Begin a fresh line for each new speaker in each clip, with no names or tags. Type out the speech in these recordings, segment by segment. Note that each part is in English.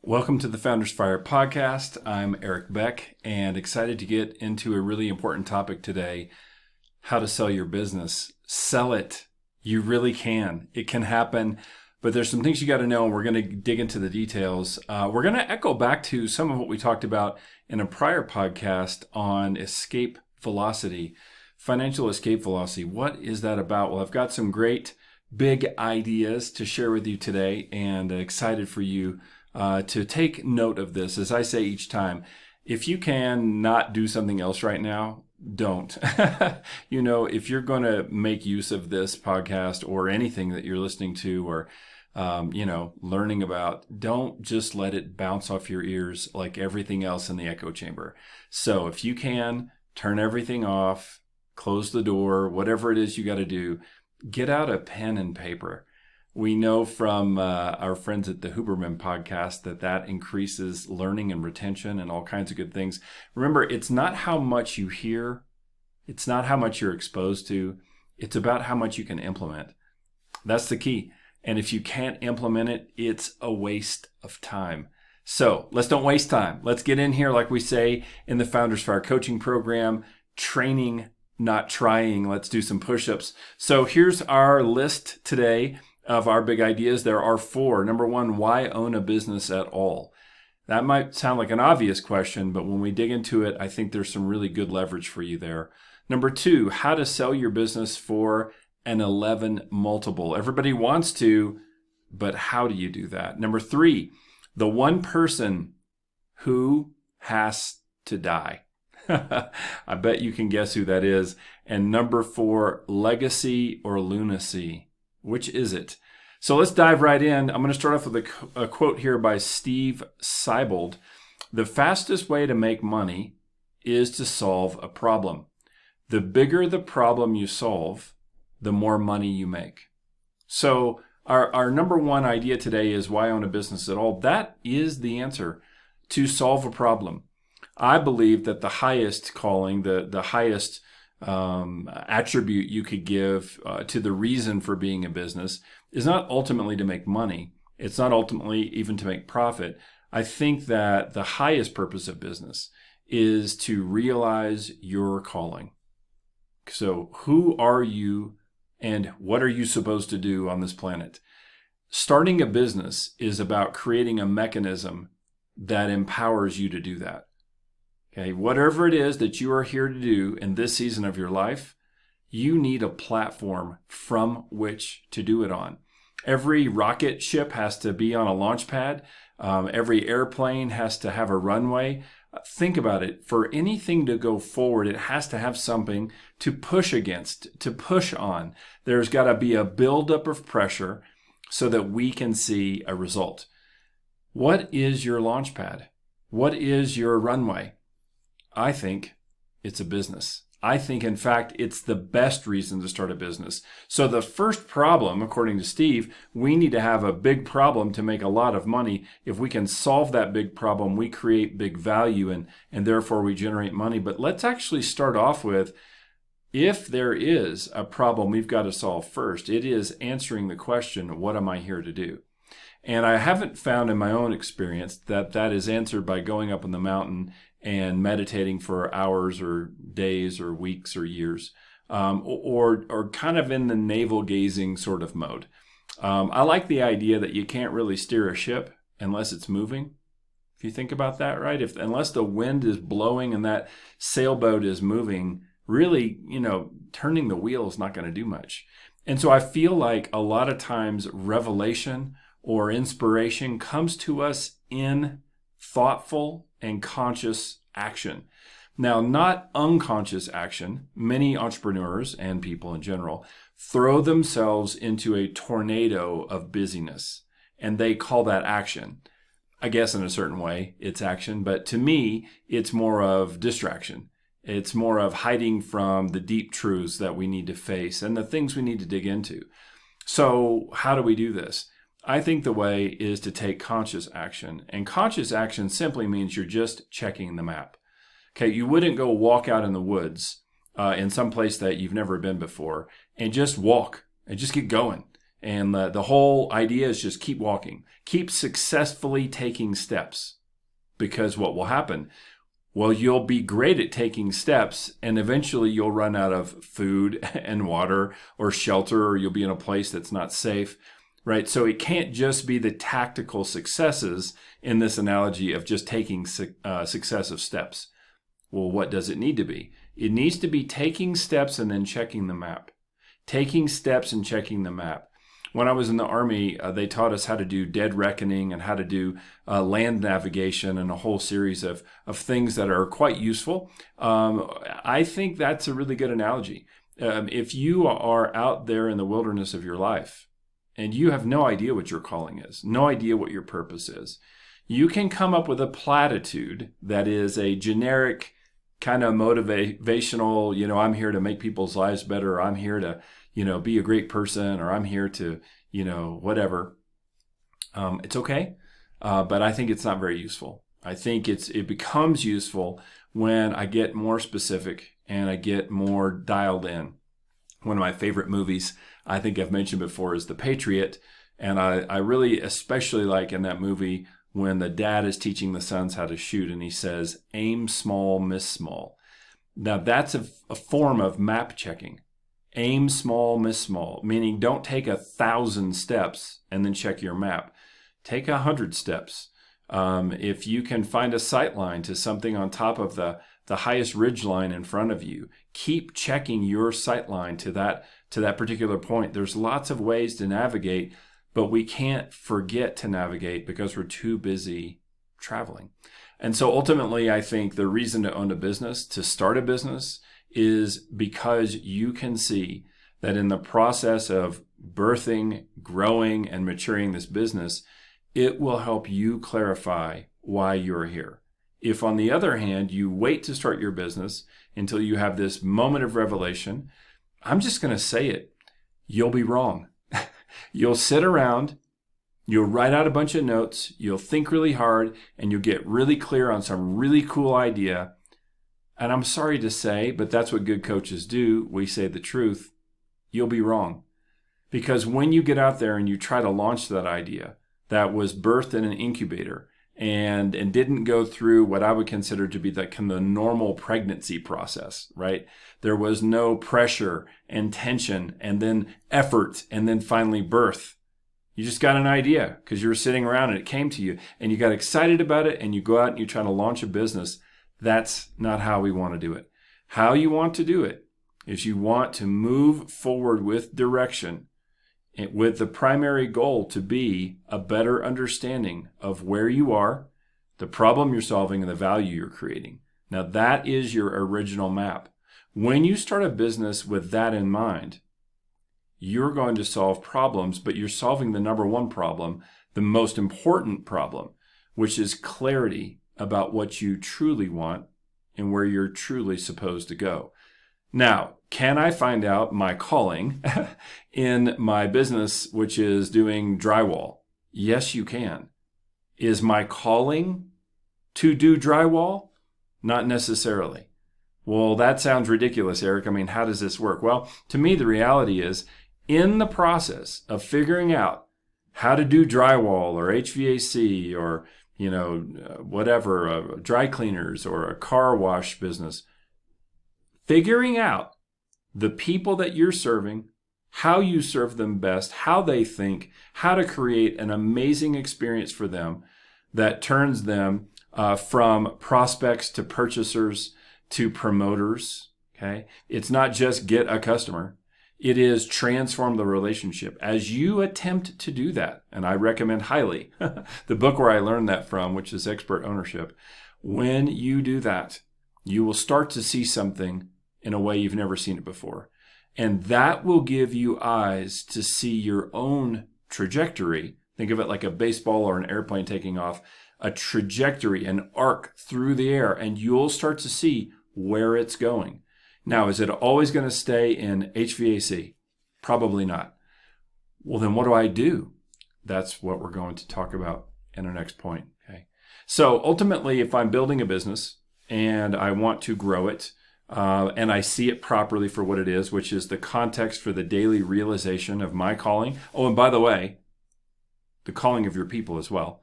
Welcome to the Founders Fire podcast. I'm Eric Beck and excited to get into a really important topic today, how to sell your business. Sell it. You really can. It can happen, but there's some things you got to know, and we're going to dig into the details. We're going to echo back to some of what we talked about in a prior podcast on escape velocity, financial escape velocity. What is that about? Well, I've got some great big ideas to share with you today, and excited for you to take note of this. As I say each time, if you can not do something else right now, don't. If you're going to make use of this podcast or anything that you're listening to or, learning about, don't just let it bounce off your ears like everything else in the echo chamber. So if you can, turn everything off, close the door, whatever it is you got to do, get out a pen and paper. We know from our friends at the Huberman podcast that increases learning and retention and all kinds of good things. Remember, it's not how much you hear. It's not how much you're exposed to. It's about how much you can implement. That's the key. And if you can't implement it, it's a waste of time. So let's don't waste time. Let's get in here, like we say in the Founders Fire coaching program, training, not trying. Let's do some push-ups. So here's our list today of our big ideas. There are 4. Number 1, why own a business at all? That might sound like an obvious question, but when we dig into it, I think there's some really good leverage for you there. Number 2, how to sell your business for an 11 multiple. Everybody wants to, but how do you do that? Number 3, the one person who has to die. I bet you can guess who that is. And number 4, legacy or lunacy. Which is it? So let's dive right in. I'm going to start off with a quote here by Steve Seibold. The fastest way to make money is to solve a problem. The bigger the problem you solve, the more money you make. So our number 1 idea today is why own a business at all. That is the answer, to solve a problem. I believe that the highest calling, the highest attribute you could give to the reason for being a business is not ultimately to make money. It's not ultimately even to make profit. I think that the highest purpose of business is to realize your calling. So who are you and what are you supposed to do on this planet? Starting a business is about creating a mechanism that empowers you to do that. Okay, whatever it is that you are here to do in this season of your life, you need a platform from which to do it on. Every rocket ship has to be on a launch pad. Every airplane has to have a runway. Think about it. For anything to go forward, it has to have something to push against, to push on. There's got to be a buildup of pressure so that we can see a result. What is your launch pad? What is your runway? I think it's a business. I think, in fact, it's the best reason to start a business. So the first problem, according to Steve, we need to have a big problem to make a lot of money. If we can solve that big problem, we create big value and therefore we generate money. But let's actually start off with, if there is a problem we've got to solve first, it is answering the question, what am I here to do? And I haven't found in my own experience that is answered by going up on the mountain and meditating for hours or days or weeks or years, or kind of in the navel gazing sort of mode. I like the idea that you can't really steer a ship unless it's moving. If you think about that, right? Unless the wind is blowing and that sailboat is moving, really, turning the wheel is not going to do much. And so I feel like a lot of times revelation or inspiration comes to us in thoughtful and conscious action. Now, not unconscious action. Many entrepreneurs and people in general throw themselves into a tornado of busyness, and they call that action. I guess in a certain way, it's action, but to me, it's more of distraction. It's more of hiding from the deep truths that we need to face and the things we need to dig into. So how do we do this? I think the way is to take conscious action. And conscious action simply means you're just checking the map. Okay, you wouldn't go walk out in the woods in some place that you've never been before and just walk and just get going And the whole idea is just keep walking, keep successfully taking steps. Because what will happen? Well, you'll be great at taking steps, and eventually you'll run out of food and water or shelter, or you'll be in a place that's not safe, right? So it can't just be the tactical successes in this analogy of just taking successive steps. Well, what does it need to be? It needs to be taking steps and then checking the map. Taking steps and checking the map. When I was in the Army, they taught us how to do dead reckoning and how to do land navigation and a whole series of things that are quite useful. I think that's a really good analogy. If you are out there in the wilderness of your life and you have no idea what your calling is, no idea what your purpose is, you can come up with a platitude that is a generic kind of motivational, I'm here to make people's lives better, or I'm here to be a great person, or I'm here to, whatever. It's okay. But I think it's not very useful. I think it becomes useful when I get more specific and I get more dialed in. One of my favorite movies, I think I've mentioned before, is The Patriot. And I really especially like in that movie when the dad is teaching the sons how to shoot and he says, aim small, miss small. Now that's a form of map checking. Aim small, miss small, meaning don't take 1,000 steps and then check your map. Take 100 steps. If you can find a sight line to something on top of the highest ridge line in front of you, keep checking your sight line to that particular point. There's lots of ways to navigate, but we can't forget to navigate because we're too busy traveling. And so ultimately, I think the reason to own a business, to start a business, is because you can see that in the process of birthing, growing, and maturing this business, it will help you clarify why you're here. If, on the other hand, you wait to start your business until you have this moment of revelation, I'm just going to say it, you'll be wrong. You'll sit around, you'll write out a bunch of notes, you'll think really hard, and you'll get really clear on some really cool idea. And I'm sorry to say, but that's what good coaches do. We say the truth. You'll be wrong. Because when you get out there and you try to launch that idea that was birthed in an incubator and didn't go through what I would consider to be the kind of normal pregnancy process, right? There was no pressure and tension and then effort and then finally birth. You just got an idea because you were sitting around and it came to you and you got excited about it and you go out and you try to launch a business. That's not how we want to do it. How you want to do it is you want to move forward with direction, with the primary goal to be a better understanding of where you are, the problem you're solving, and the value you're creating. Now that is your original map. When you start a business with that in mind, you're going to solve problems, but you're solving the number one problem, the most important problem, which is clarity about what you truly want and where you're truly supposed to go. Now, can I find out my calling in my business, which is doing drywall? Yes, you can. Is my calling to do drywall? Not necessarily. Well, that sounds ridiculous, Eric. I mean, how does this work? Well, to me, the reality is in the process of figuring out how to do drywall or HVAC or whatever, dry cleaners or a car wash business, figuring out the people that you're serving, how you serve them best, how they think, how to create an amazing experience for them that turns them from prospects to purchasers to promoters. Okay. It's not just get a customer. It is transform the relationship. As you attempt to do that, and I recommend highly the book where I learned that from, which is Expert Ownership. When you do that, you will start to see something in a way you've never seen it before. And that will give you eyes to see your own trajectory. Think of it like a baseball or an airplane taking off, a trajectory, an arc through the air, and you'll start to see where it's going. Now, is it always going to stay in HVAC? Probably not. Well, then what do I do? That's what we're going to talk about in our next point. Okay. So ultimately, if I'm building a business and I want to grow it, and I see it properly for what it is, which is the context for the daily realization of my calling. Oh, and by the way, the calling of your people as well,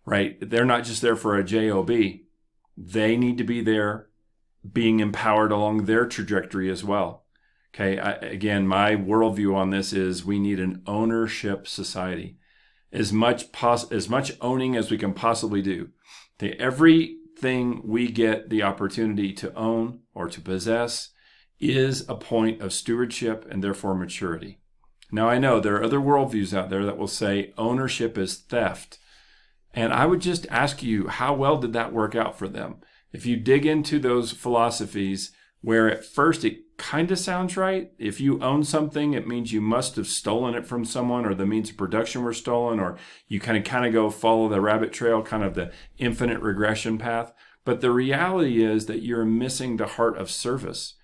right? They're not just there for a job. They need to be there being empowered along their trajectory as well. Okay. Again, my worldview on this is we need an ownership society. As much owning as we can possibly do. Okay, everything we get the opportunity to own or to possess is a point of stewardship and therefore maturity. Now, I know there are other worldviews out there that will say ownership is theft. And I would just ask you, how well did that work out for them? If you dig into those philosophies where at first it kind of sounds right. If you own something, it means you must have stolen it from someone, or the means of production were stolen, or you kind of go follow the rabbit trail, kind of the infinite regression path. But the reality is that you're missing the heart of service.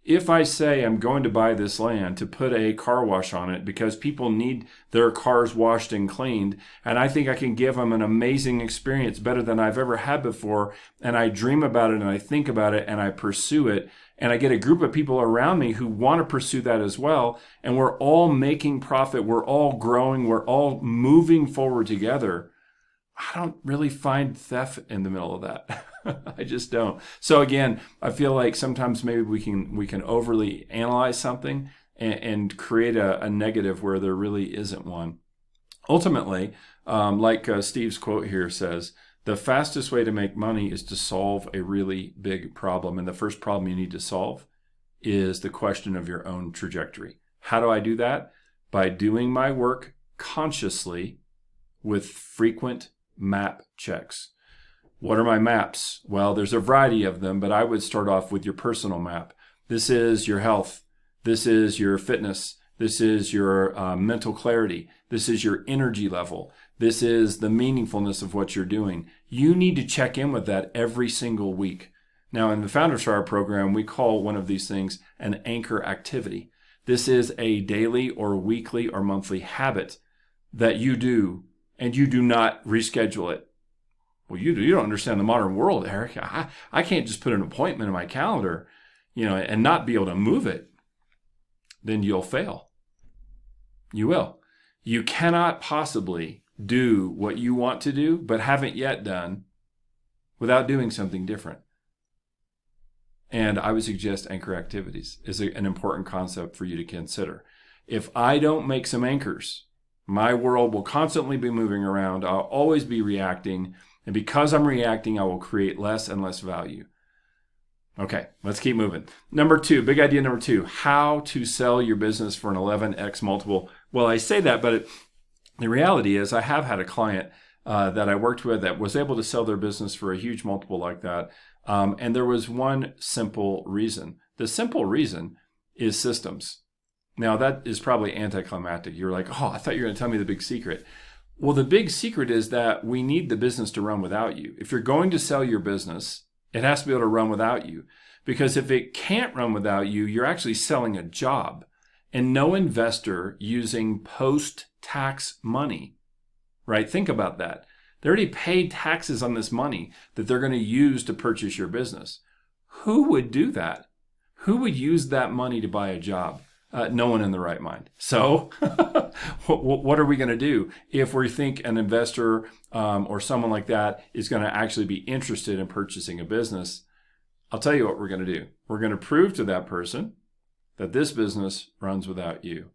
If I say I'm going to buy this land to put a car wash on it because people need their cars washed and cleaned, and I think I can give them an amazing experience, better than I've ever had before, and I dream about it and I think about it and I pursue it, and I get a group of people around me who want to pursue that as well, and we're all making profit, we're all growing, we're all moving forward together, I don't really find theft in the middle of that. I just don't. So again, I feel like sometimes maybe we can overly analyze something and create a negative where there really isn't one. Ultimately, like Steve's quote here says, the fastest way to make money is to solve a really big problem. And the first problem you need to solve is the question of your own trajectory. How do I do that? By doing my work consciously with frequent map checks. What are my maps? Well, there's a variety of them, but I would start off with your personal map. This is your health. This is your fitness. This is your mental clarity. This is your energy level. This is the meaningfulness of what you're doing. You need to check in with that every single week. Now, in the Founders Fire program, we call one of these things an anchor activity. This is a daily or weekly or monthly habit that you do, and you do not reschedule it. Well, you don't understand the modern world, Eric. I can't just put an appointment in my calendar, and not be able to move it. Then you'll fail. You will. You cannot possibly do what you want to do, but haven't yet done, without doing something different. And I would suggest anchor activities is an important concept for you to consider. If I don't make some anchors, my world will constantly be moving around. I'll always be reacting. And because I'm reacting, I will create less and less value. Okay, let's keep moving. Big idea number two, how to sell your business for an 11x multiple. Well, I say that, but the reality is I have had a client that I worked with that was able to sell their business for a huge multiple like that. And there was one simple reason. The simple reason is systems. Now, that is probably anticlimactic. You're like, oh, I thought you were going to tell me the big secret. Well, the big secret is that we need the business to run without you. If you're going to sell your business, it has to be able to run without you. Because if it can't run without you, you're actually selling a job. And no investor using post-tax money, right? Think about that. They already paid taxes on this money that they're going to use to purchase your business. Who would do that? Who would use that money to buy a job? No one in the right mind. So what are we going to do if we think an investor or someone like that is going to actually be interested in purchasing a business? I'll tell you what we're going to do. We're going to prove to that person that this business runs without you.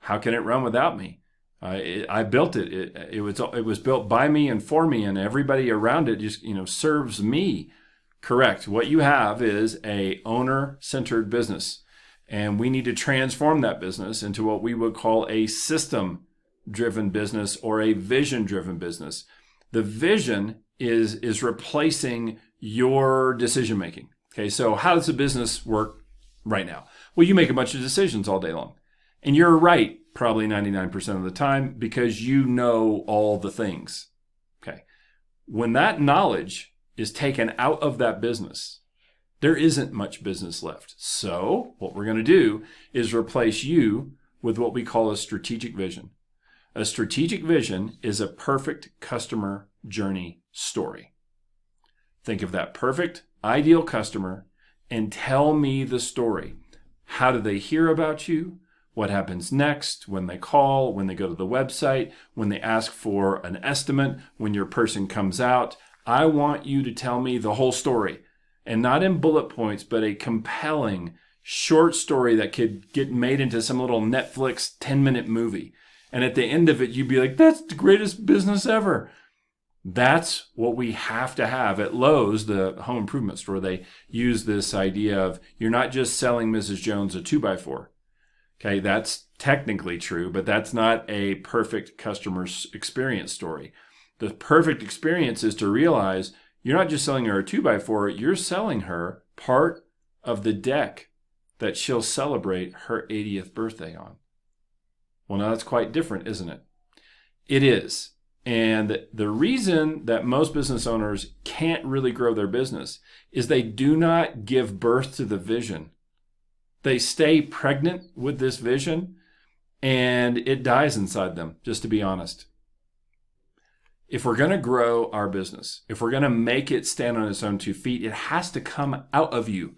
How can it run without me? I built it. It was built by me and for me, and everybody around it just serves me. Correct. What you have is a owner-centered business. And we need to transform that business into what we would call a system-driven business or a vision-driven business. The vision is replacing your decision-making. Okay, so how does the business work right now? Well, you make a bunch of decisions all day long. And you're right probably 99% of the time because you know all the things. Okay, when that knowledge is taken out of that business, there isn't much business left. So what we're going to do is replace you with what we call a strategic vision. A strategic vision is a perfect customer journey story. Think of that perfect, ideal customer and tell me the story. How do they hear about you? What happens next when they call, when they go to the website, when they ask for an estimate, when your person comes out? I want you to tell me the whole story, and not in bullet points, but a compelling short story that could get made into some little Netflix 10-minute movie. And at the end of it, you'd be like, that's the greatest business ever. That's what we have to have. At Lowe's, the home improvement store, they use this idea of you're not just selling Mrs. Jones a 2x4. Okay, that's technically true, but that's not a perfect customer experience story. The perfect experience is to realize you're not just selling her a 2x4, you're selling her part of the deck that she'll celebrate her 80th birthday on. Well, now that's quite different, isn't it? It is. And the reason that most business owners can't really grow their business is they do not give birth to the vision. They stay pregnant with this vision and it dies inside them, just to be honest. If we're going to grow our business, if we're going to make it stand on its own 2 feet, it has to come out of you.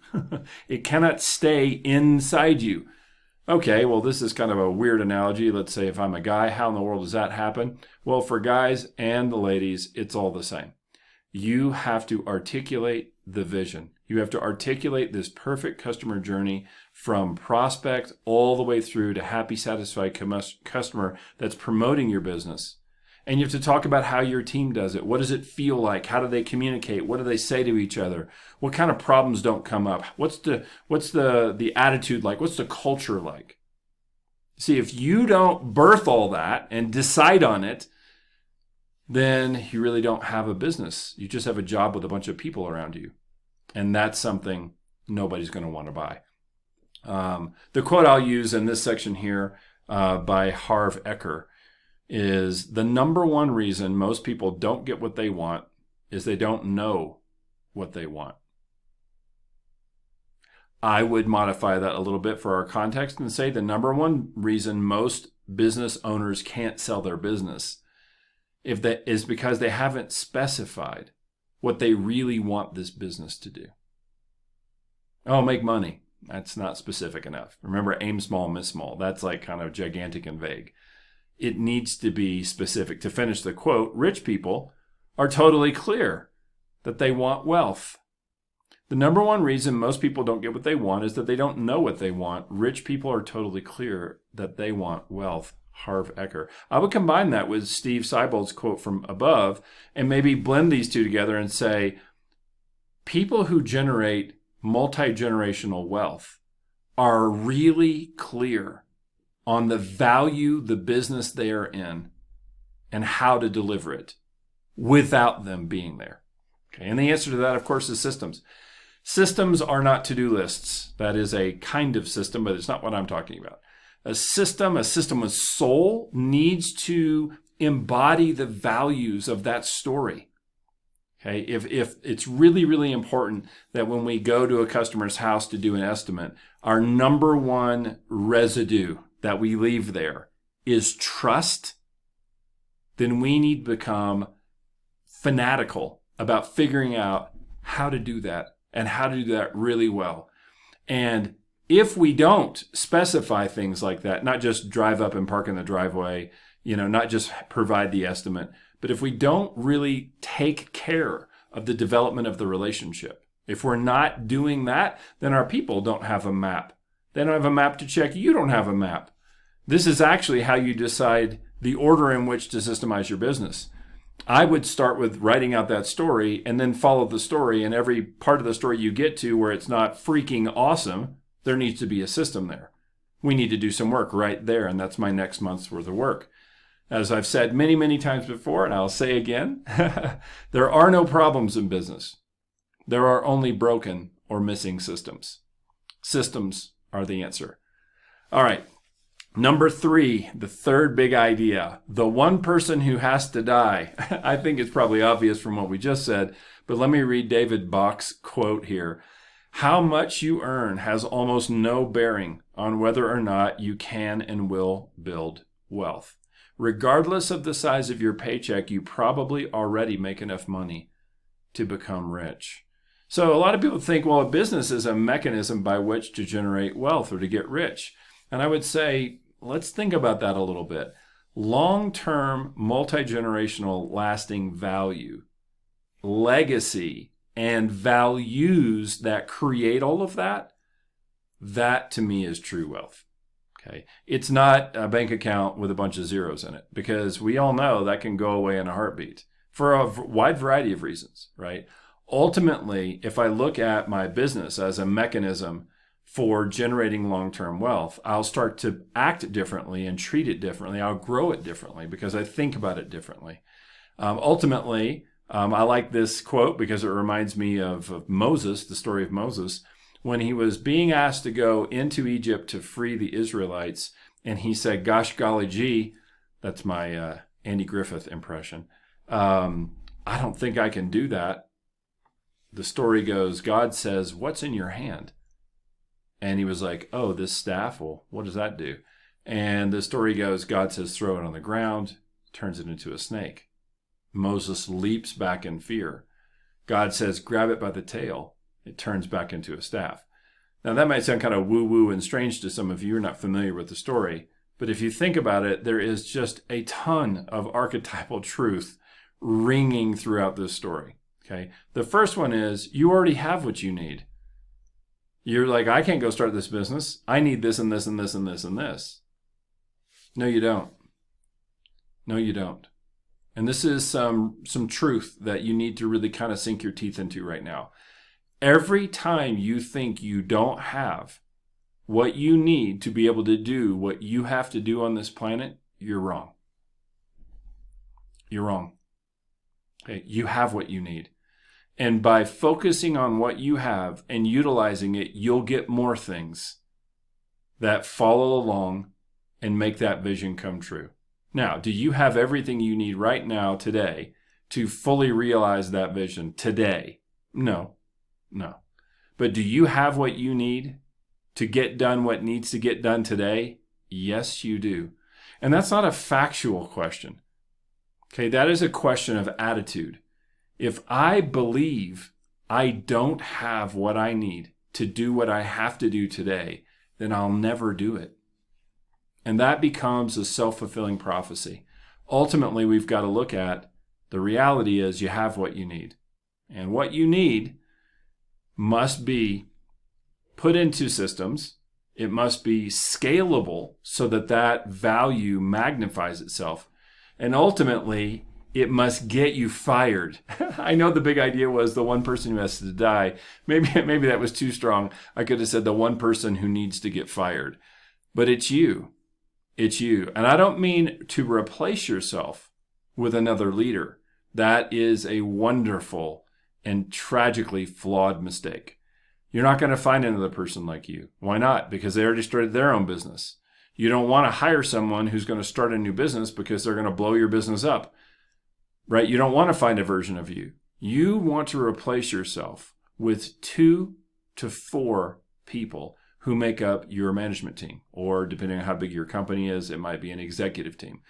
It cannot stay inside you. Okay, well, this is kind of a weird analogy. Let's say if I'm a guy, how in the world does that happen? Well, for guys and the ladies, it's all the same. You have to articulate the vision. You have to articulate this perfect customer journey from prospect all the way through to happy, satisfied customer that's promoting your business. And you have to talk about how your team does it. What does it feel like? How do they communicate? What do they say to each other? What kind of problems don't come up? What's the attitude like? What's the culture like? See, if you don't birth all that and decide on it, then you really don't have a business. You just have a job with a bunch of people around you. And that's something nobody's going to want to buy. The quote I'll use in this section here by Harv Eker is the number one reason most people don't get what they want is they don't know what they want. I would modify that a little bit for our context and say the number one reason most business owners can't sell their business is because they haven't specified what they really want this business to do. Oh, make money. That's not specific enough. Remember, aim small, miss small. That's like kind of gigantic and vague. It needs to be specific. To finish the quote, rich people are totally clear that they want wealth. The number one reason most people don't get what they want is that they don't know what they want. Rich people are totally clear that they want wealth. Harv Eker. I would combine that with Steve Seibold's quote from above and maybe blend these two together and say, people who generate multi-generational wealth are really clear on the value the business they are in and how to deliver it without them being there. Okay, and the answer to that, of course, is systems. Systems are not to-do lists. That is a kind of system, but it's not what I'm talking about. A system with soul, needs to embody the values of that story. Okay, if it's really, really important that when we go to a customer's house to do an estimate, our number one residue that we leave there is trust, then we need to become fanatical about figuring out how to do that and how to do that really well. And if we don't specify things like that, not just drive up and park in the driveway, not just provide the estimate, but if we don't really take care of the development of the relationship, if we're not doing that, then our people don't have a map. They don't have a map to check. You don't have a map. This is actually how you decide the order in which to systemize your business. I would start with writing out that story and then follow the story. And every part of the story you get to where it's not freaking awesome, there needs to be a system there. We need to do some work right there. And that's my next month's worth of work. As I've said many, many times before, and I'll say again, there are no problems in business. There are only broken or missing systems. Systems are the answer. All right. Number 3, the third big idea, the one person who has to die. I think it's probably obvious from what we just said, but let me read David Bach's quote here. How much you earn has almost no bearing on whether or not you can and will build wealth. Regardless of the size of your paycheck, you probably already make enough money to become rich. So a lot of people think, well, a business is a mechanism by which to generate wealth or to get rich. And I would say, let's think about that a little bit. Long-term, multi-generational, lasting value, legacy, and values that create all of that, that to me is true wealth. Okay. It's not a bank account with a bunch of zeros in it, because we all know that can go away in a heartbeat for a wide variety of reasons, right? Ultimately, if I look at my business as a mechanism for generating long-term wealth, I'll start to act differently and treat it differently. I'll grow it differently because I think about it differently. Ultimately, I like this quote because it reminds me of Moses, the story of Moses, when he was being asked to go into Egypt to free the Israelites. And he said, gosh, golly gee, that's my Andy Griffith impression. I don't think I can do that. The story goes, God says, what's in your hand? And he was like, oh, this staff? Well, what does that do? And the story goes, God says, throw it on the ground, turns it into a snake. Moses leaps back in fear. God says, grab it by the tail. It turns back into a staff. Now, that might sound kind of woo-woo and strange to some of you. You're not familiar with the story. But if you think about it, there is just a ton of archetypal truth ringing throughout this story. Okay. The first one is you already have what you need. You're like, I can't go start this business. I need this and this and this and this and this. No, you don't. No, you don't. And this is some truth that you need to really kind of sink your teeth into right now. Every time you think you don't have what you need to be able to do what you have to do on this planet, you're wrong. You're wrong. Okay, you have what you need. And by focusing on what you have and utilizing it, you'll get more things that follow along and make that vision come true. Now, do you have everything you need right now, today, to fully realize that vision today? No. But do you have what you need to get done what needs to get done today? Yes, you do. And that's not a factual question. Okay, that is a question of attitude. If I believe I don't have what I need to do what I have to do today, then I'll never do it. And that becomes a self-fulfilling prophecy. Ultimately, we've got to look at the reality is you have what you need. And what you need must be put into systems. It must be scalable so that that value magnifies itself. And ultimately, it must get you fired. I know the big idea was the one person who has to die. Maybe that was too strong. I could have said the one person who needs to get fired. But it's you. It's you. And I don't mean to replace yourself with another leader. That is a wonderful and tragically flawed mistake. You're not going to find another person like you. Why not? Because they already started their own business. You don't want to hire someone who's going to start a new business because they're going to blow your business up. Right? You don't want to find a version of you. You want to replace yourself with 2 to 4 people who make up your management team. Or depending on how big your company is, it might be an executive team.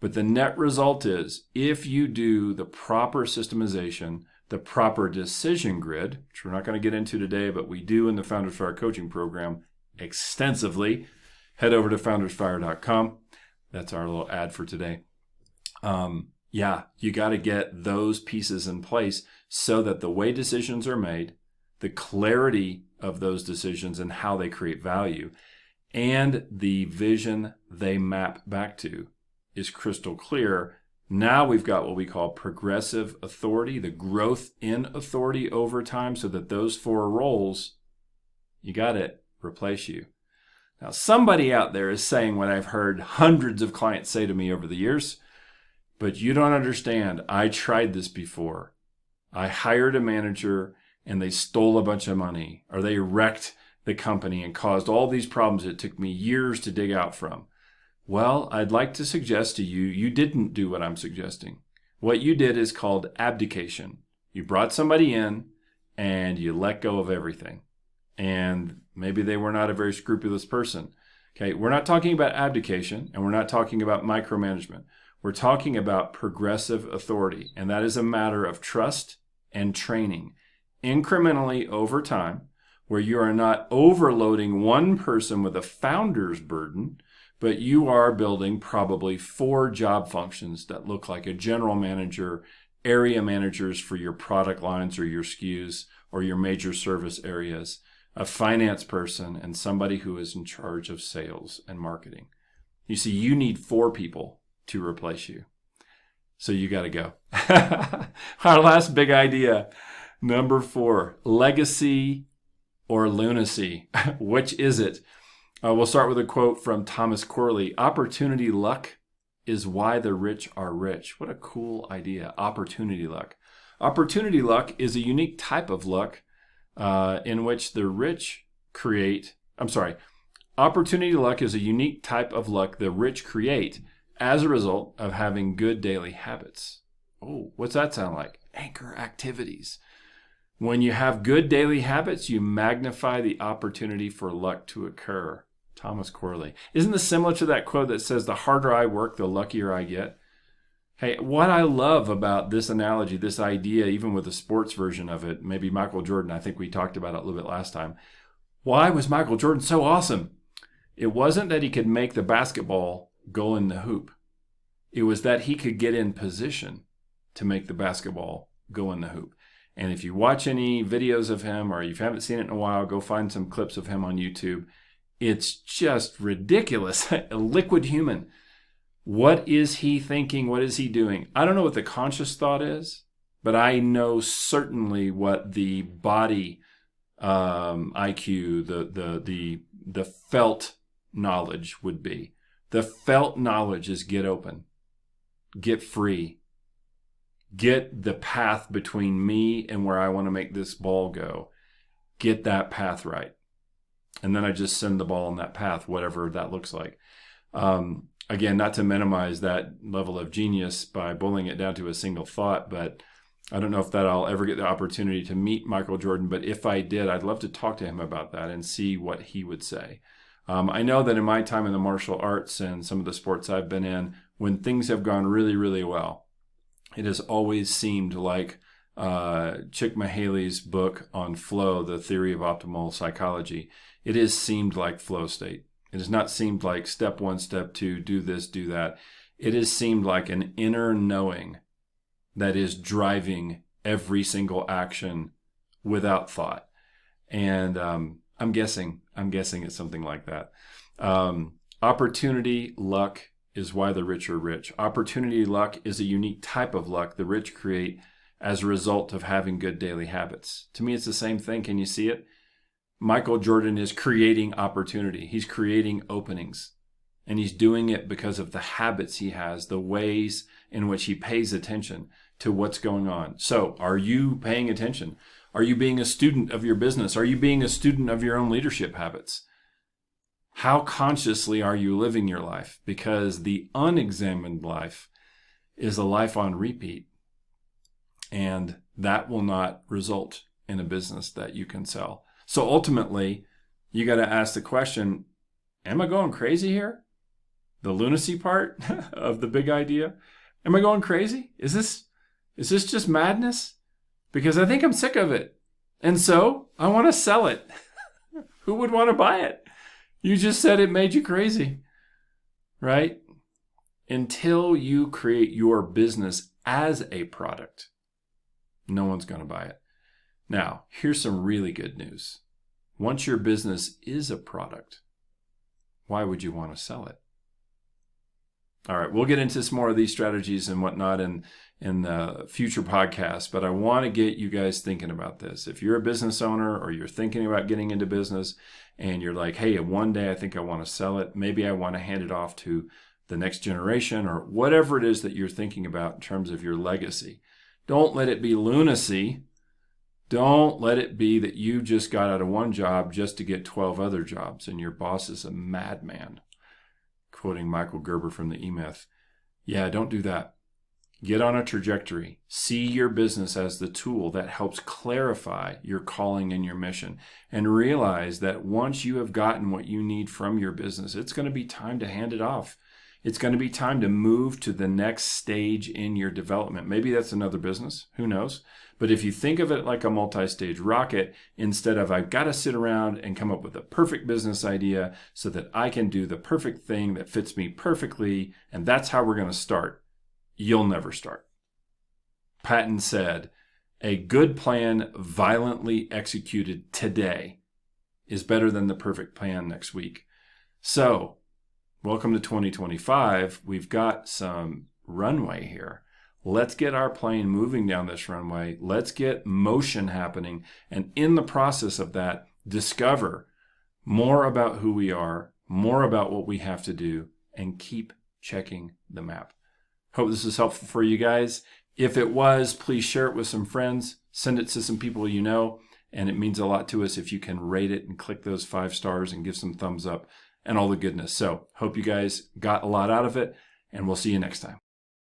But the net result is if you do the proper systemization, the proper decision grid, which we're not going to get into today, but we do in the Founders Fire coaching program extensively. Head over to foundersfire.com. That's our little ad for today. You got to get those pieces in place so that the way decisions are made, the clarity of those decisions and how they create value, and the vision they map back to is crystal clear. Now we've got what we call progressive authority, the growth in authority over time, so that those 4 roles, you got it, replace you. Now, somebody out there is saying what I've heard hundreds of clients say to me over the years, but you don't understand. I tried this before. I hired a manager and they stole a bunch of money, or they wrecked the company and caused all these problems it took me years to dig out from. Well, I'd like to suggest to you, you didn't do what I'm suggesting. What you did is called abdication. You brought somebody in and you let go of everything. And maybe they were not a very scrupulous person. Okay, we're not talking about abdication and we're not talking about micromanagement. We're talking about progressive authority, and that is a matter of trust and training. incrementally over time, where you are not overloading one person with a founder's burden, but you are building probably 4 job functions that look like a general manager, area managers for your product lines or your SKUs or your major service areas, a finance person, and somebody who is in charge of sales and marketing. You see, you need 4 people to replace you. So you got to go. Our last big idea, number 4, legacy or lunacy. Which is it? We'll start with a quote from Thomas Corley. Opportunity luck is why the rich are rich. What a cool idea. Opportunity luck. Opportunity luck is a unique type of luck in which the rich create. Opportunity luck is a unique type of luck the rich create as a result of having good daily habits. Oh, what's that sound like? Anchor activities. When you have good daily habits, you magnify the opportunity for luck to occur. Thomas Corley. Isn't this similar to that quote that says, the harder I work, the luckier I get? Hey, what I love about this analogy, this idea, even with the sports version of it, maybe Michael Jordan, I think we talked about it a little bit last time. Why was Michael Jordan so awesome? It wasn't that he could make the basketball go in the hoop. It was that he could get in position to make the basketball go in the hoop. And if you watch any videos of him, or you haven't seen it in a while, go find some clips of him on YouTube. It's just ridiculous. A liquid human. What is he thinking? What is he doing? I don't know what the conscious thought is, but I know certainly what the body IQ, the felt knowledge would be. The felt knowledge is get open, get free, get the path between me and where I want to make this ball go. Get that path right. And then I just send the ball on that path, whatever that looks like. Again, not to minimize that level of genius by boiling it down to a single thought, but I don't know if that I'll ever get the opportunity to meet Michael Jordan, but if I did, I'd love to talk to him about that and see what he would say. I know that in my time in the martial arts and some of the sports I've been in, when things have gone really, really well, it has always seemed like Chick Mahaley's book on flow, the theory of optimal psychology. It has seemed like flow state. It has not seemed like step 1, step 2, do this, do that. It has seemed like an inner knowing that is driving every single action without thought. And I'm guessing it's something like that. Opportunity luck is why the rich are rich. Opportunity luck is a unique type of luck the rich create as a result of having good daily habits. To me, it's the same thing. Can you see it? Michael Jordan is creating opportunity. He's creating openings. And he's doing it because of the habits he has, the ways in which he pays attention to what's going on. So, are you paying attention? Are you being a student of your business? Are you being a student of your own leadership habits? How consciously are you living your life? Because the unexamined life is a life on repeat. And that will not result in a business that you can sell. So ultimately, you got to ask the question, am I going crazy here? The lunacy part of the big idea. Am I going crazy? Is this just madness? Because I think I'm sick of it. And so I want to sell it. Who would want to buy it? You just said it made you crazy, right? Until you create your business as a product, no one's going to buy it. Now, here's some really good news. Once your business is a product, why would you want to sell it? All right, we'll get into some more of these strategies and whatnot in the future podcasts, but I want to get you guys thinking about this. If you're a business owner or you're thinking about getting into business and you're like, hey, one day I think I want to sell it, maybe I want to hand it off to the next generation or whatever it is that you're thinking about in terms of your legacy. Don't let it be lunacy. Don't let it be that you just got out of one job just to get 12 other jobs and your boss is a madman. Quoting Michael Gerber from the E-Myth. Yeah, don't do that. Get on a trajectory. See your business as the tool that helps clarify your calling and your mission. And realize that once you have gotten what you need from your business, it's going to be time to hand it off. It's going to be time to move to the next stage in your development. Maybe that's another business, who knows? But if you think of it like a multi-stage rocket, instead of I've got to sit around and come up with a perfect business idea so that I can do the perfect thing that fits me perfectly, and that's how we're going to start, you'll never start. Patton said, a good plan violently executed today is better than the perfect plan next week. So, welcome to 2025. We've got some runway here. Let's get our plane moving down this runway. Let's get motion happening. And in the process of that, discover more about who we are, more about what we have to do, and keep checking the map. Hope this is helpful for you guys. If it was, please share it with some friends. Send it to some people you know. And it means a lot to us if you can rate it and click those 5 stars and give some thumbs up and all the goodness. So hope you guys got a lot out of it, and we'll see you next time.